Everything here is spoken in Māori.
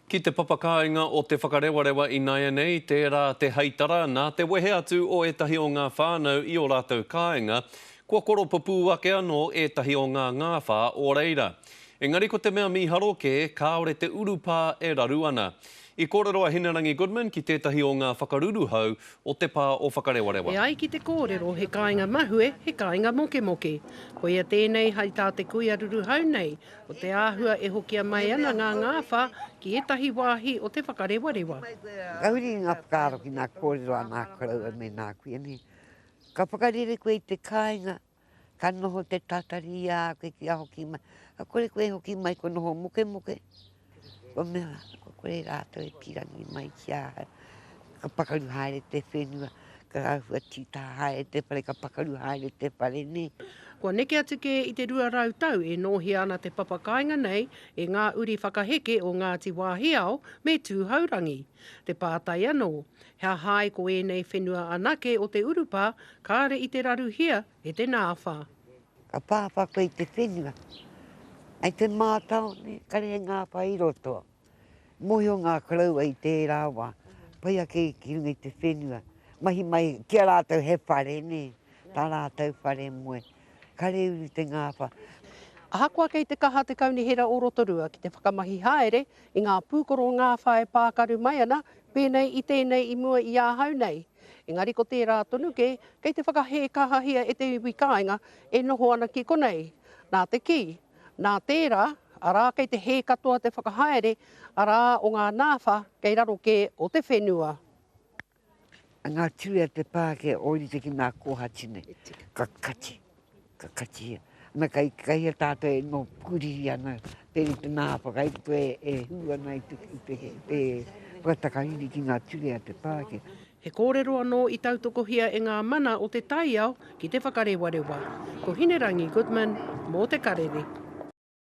Ki te papakainga o te whakarewarewa i naia nei, tērā te heitara nā te wehe atu o etahi o ngā whānau i o rātou kāinga, kua koro papu ake anō etahi o ngā ngāwhā o reira. Engari ko te mea miharo ke, kāore te urupā e raru ana. I kōrero a Hinerangi Goodman ki tētahi o ngā whakaruru hau o te pā o whakarewarewa. E ai ki te kōrero he kāinga mahue, he kāinga moke moke. Ko ia tēnei hai tā te kuia ruru hau nei, o te āhua e hokia mai ana ngā ngāwha ki etahi wāhi o te whakarewarewa. Kauri ngā whakaro ki ngā kōrero a ngā korau me ngā kuia ni. Ka whakarere koe i te kāinga, ka noho te tatari a koe ki a hoki mai. Ka kore koe hoki mai ko noho moke moke. Ko mea, ko kore rātou e pirangi mai ki a ka pakaru haere te whenua, ka ahua tita haere te pare, ka pakaru haere te pare ne. Kua neke atu ke i te rua rautau e nohi ana te papakainga nei e ngā uri whakaheke o Ngāti Wāhiao me tūhaurangi. Te pātai anō, hea hai ko e nei whenua anake o te urupā, kāre i te raru hia e te nāwha. Ka pāpā koe i te whenua. Ai te mātau, ne, kare he ngā pai roto. Mohi o ngā karaua i te rāua. Pai ake ki runga i te whenua. Mahi mai, kia rātou he whare, ne. Tā rātou whare moe. Kare uru te ngāwha. Ahakoa kei te kaha te kaunihera o Rotorua ki te whakamahi haere i ngā pūkoro ngāwha e pākaru mai ana, pēnei i tēnei i mua i āhau nei. Engari ko tērā tonuke, kei te whakahe kahahia e te iwi kāinga e noho ana ki konei. Nā te ki, nā tērā, arā kei te he katoa te whakahaere, arā o ngā nāwha kei raro ke o te whenua. Ngā turia te pāke ori te ki ngā kōhatine. Ka kati, ka kati hea. Nā kai hea tātou e no kuriri ana, pēri te nāwha, kai tu e hua nei te whakatakariri ki ngā turia te pāke. He kōrero anō i tautokohia e ngā mana o te taiao ki te whakarewarewa. Ko Hinerangi Goodman, mō te karere.